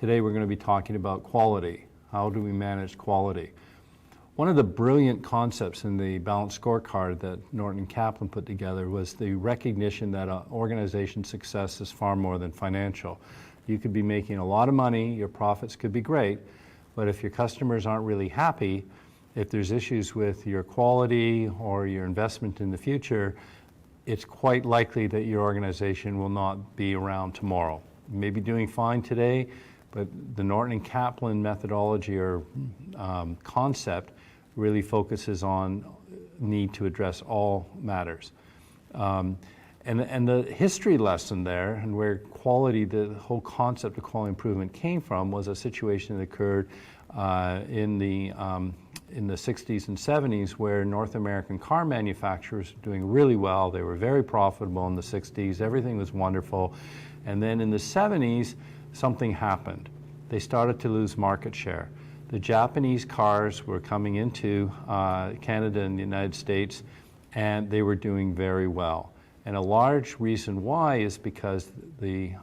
Today we're going to be talking about quality. How do we manage quality? One of the brilliant concepts in the balanced scorecard that Norton Kaplan put together was the recognition that an organization's success is far more than financial. You could be making a lot of money, your profits could be great, but if your customers aren't really happy, if there's issues with your quality or your investment in the future, it's quite likely that your organization will not be around tomorrow. You may be doing fine today, but the Norton and Kaplan methodology or concept really focuses on need to address all matters. And the history lesson there, and where quality, the whole concept of quality improvement came from, was a situation that occurred in the 60s and 70s, where North American car manufacturers were doing really well. They were very profitable in the 60s. Everything was wonderful. And then in the 70s, something happened. They started to lose market share. The Japanese cars were coming into Canada and the United States, and they were doing very well. And a large reason why is because the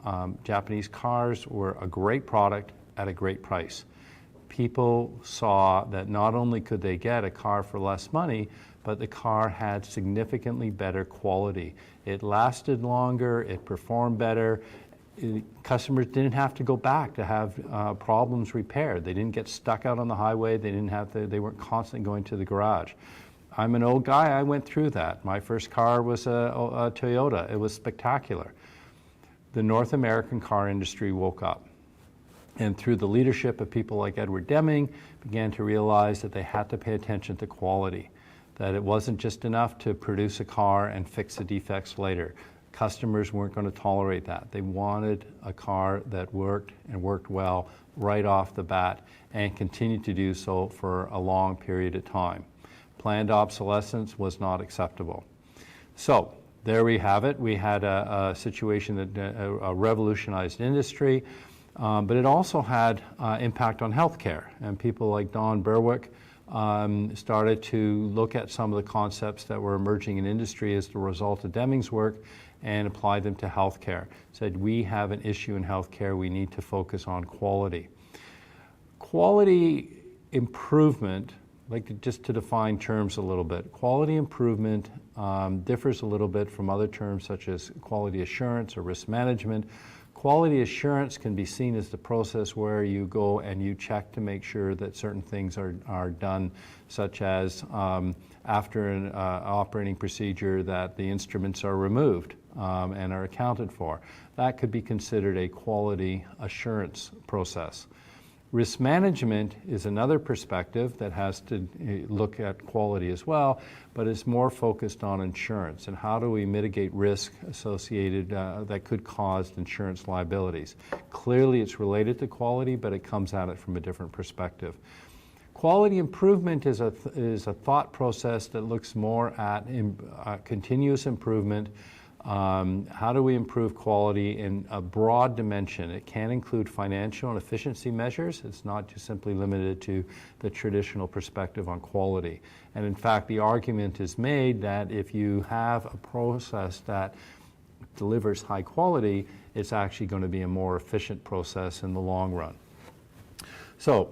Japanese cars were a great product at a great price. People saw that not only could they get a car for less money, but the car had significantly better quality. It lasted longer, it performed better. Customers didn't have to go back to have problems repaired. They didn't get stuck out on the highway. They weren't constantly going to the garage. I'm an old guy, I went through that. My first car was a Toyota. It was spectacular. The North American car industry woke up. And through the leadership of people like Edward Deming, began to realize that they had to pay attention to quality, that it wasn't just enough to produce a car and fix the defects later. Customers weren't going to tolerate that. They wanted a car that worked and worked well right off the bat and continued to do so for a long period of time. Planned obsolescence was not acceptable. So there we have it. We had a situation that a revolutionized industry. But it also had impact on healthcare, and people like Don Berwick started to look at some of the concepts that were emerging in industry as the result of Deming's work and applied them to healthcare. Said, we have an issue in healthcare, we need to focus on quality. Quality improvement, just to define terms a little bit, quality improvement differs a little bit from other terms such as quality assurance or risk management. Quality assurance can be seen as the process where you go and you check to make sure that certain things are done, such as after an operating procedure that the instruments are removed and are accounted for. That could be considered a quality assurance process. Risk management is another perspective that has to look at quality as well, but it's more focused on insurance and how do we mitigate risk associated that could cause insurance liabilities. Clearly it's related to quality, but it comes at it from a different perspective. Quality improvement is a thought process that looks more at continuous improvement. How do we improve quality in a broad dimension? It can include financial and efficiency measures. It's not just simply limited to the traditional perspective on quality. And in fact, the argument is made that if you have a process that delivers high quality, it's actually going to be a more efficient process in the long run. So,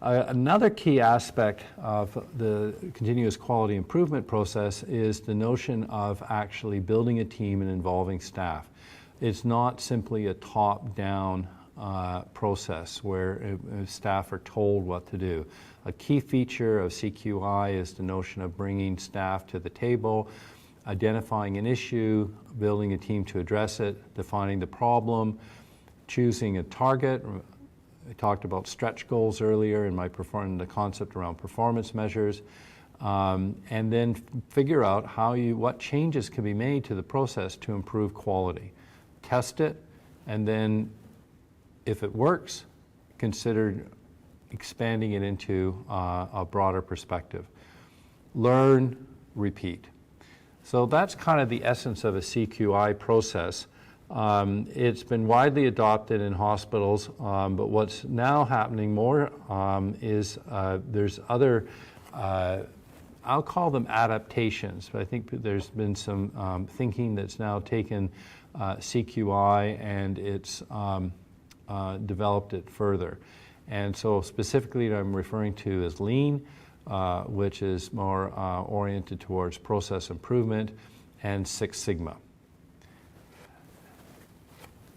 another key aspect of the continuous quality improvement process is the notion of actually building a team and involving staff. It's not simply a top-down process where staff are told what to do. A key feature of CQI is the notion of bringing staff to the table, identifying an issue, building a team to address it, defining the problem, choosing a target. I talked about stretch goals earlier in the concept around performance measures, and then figure out what changes can be made to the process to improve quality. Test it, and then if it works, consider expanding it into a broader perspective. Learn, repeat. So that's kind of the essence of a CQI process. It's been widely adopted in hospitals, but what's now happening more is there's other, I'll call them adaptations, but I think there's been some thinking that's now taken CQI and it's developed it further. And so specifically what I'm referring to is Lean, which is more oriented towards process improvement, and Six Sigma.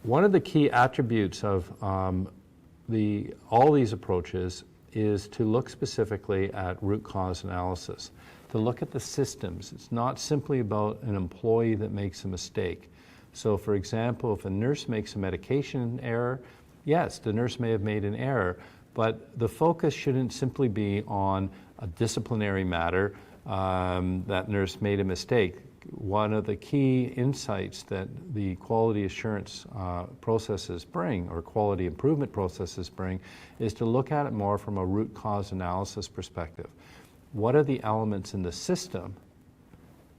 One of the key attributes of all these approaches is to look specifically at root cause analysis, to look at the systems. It's not simply about an employee that makes a mistake. So for example, if a nurse makes a medication error, yes, the nurse may have made an error, but the focus shouldn't simply be on a disciplinary matter, that nurse made a mistake. One of the key insights that the quality assurance processes bring, or quality improvement processes bring, is to look at it more from a root cause analysis perspective. What are the elements in the system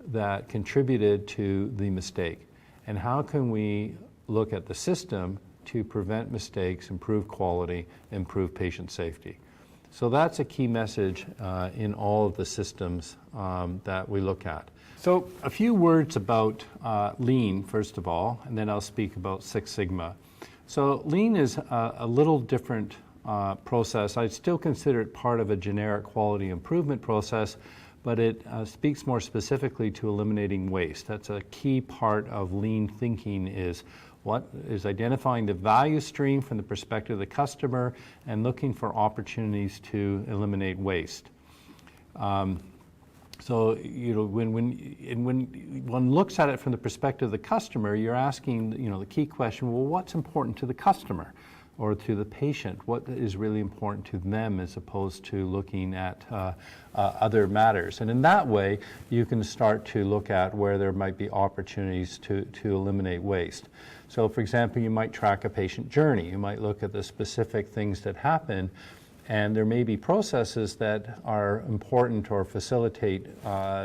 that contributed to the mistake? And how can we look at the system to prevent mistakes, improve quality, improve patient safety? So that's a key message in all of the systems that we look at. So a few words about Lean, first of all, and then I'll speak about Six Sigma. So Lean is a little different process. I'd still consider it part of a generic quality improvement process, but it speaks more specifically to eliminating waste. That's a key part of Lean thinking, is what is identifying the value stream from the perspective of the customer and looking for opportunities to eliminate waste. So, when one looks at it from the perspective of the customer, you're asking, the key question, well, what's important to the customer or to the patient? What is really important to them, as opposed to looking at other matters? And in that way, you can start to look at where there might be opportunities to eliminate waste. So, for example, you might track a patient journey. You might look at the specific things that happen, and there may be processes that are important or facilitate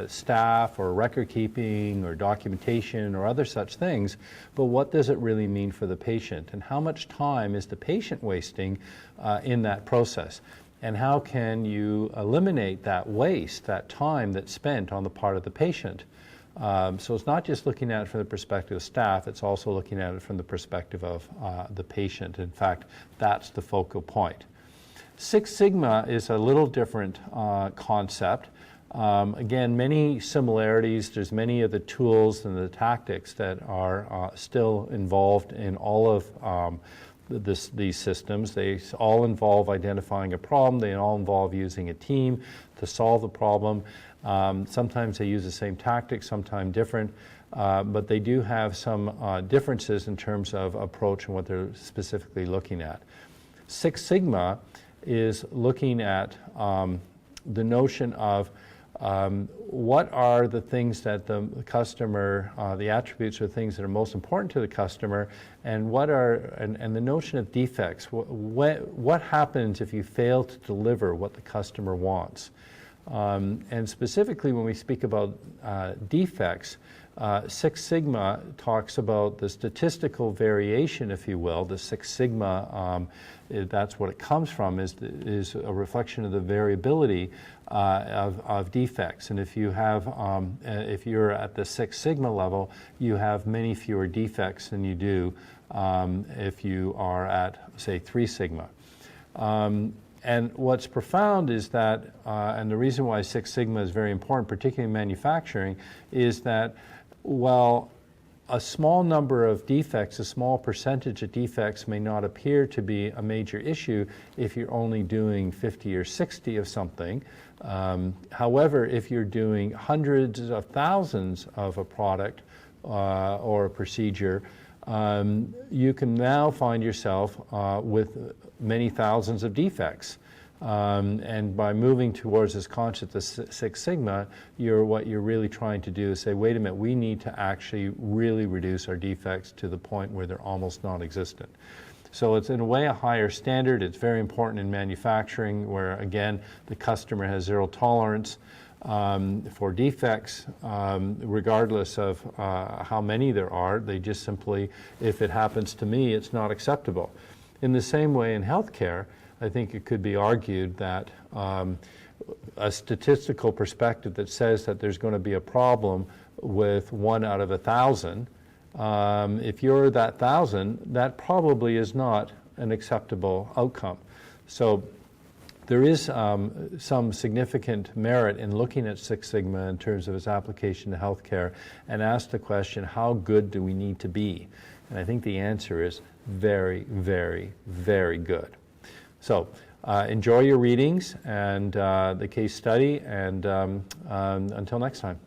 staff or record keeping or documentation or other such things, but what does it really mean for the patient? And how much time is the patient wasting in that process? And how can you eliminate that waste, that time that's spent on the part of the patient? So it's not just looking at it from the perspective of staff, it's also looking at it from the perspective of the patient. In fact, that's the focal point. Six Sigma is a little different concept. Again, many similarities. There's many of the tools and the tactics that are still involved in all of these systems. They all involve identifying a problem. They all involve using a team to solve the problem. Sometimes they use the same tactics, sometimes different, but they do have some differences in terms of approach and what they're specifically looking at. Six Sigma is looking at the notion of what are the things that the customer, the attributes or things that are most important to the customer, and what are, and the notion of defects. What happens if you fail to deliver what the customer wants? And specifically when we speak about defects, Six Sigma talks about the statistical variation, if you will. The Six Sigma, that's what it comes from, is a reflection of the variability of defects. And if you have, if you're at the Six Sigma level, you have many fewer defects than you do if you are at, say, Three Sigma. And what's profound is that, and the reason why Six Sigma is very important, particularly in manufacturing, is that while a small number of defects, a small percentage of defects may not appear to be a major issue if you're only doing 50 or 60 of something. However, if you're doing hundreds of thousands of a product or a procedure, you can now find yourself with many thousands of defects. And by moving towards this concept of Six Sigma, what you're really trying to do is say, wait a minute, we need to actually really reduce our defects to the point where they're almost non-existent. So it's in a way a higher standard. It's very important in manufacturing where, again, the customer has zero tolerance for defects, regardless of how many there are. They just simply, if it happens to me, it's not acceptable. In the same way in healthcare, I think it could be argued that a statistical perspective that says that there's going to be a problem with 1 out of 1,000, if you're that 1,000, that probably is not an acceptable outcome. So there is some significant merit in looking at Six Sigma in terms of its application to healthcare and ask the question, how good do we need to be? And I think the answer is very, very, very good. So enjoy your readings and the case study, and until next time.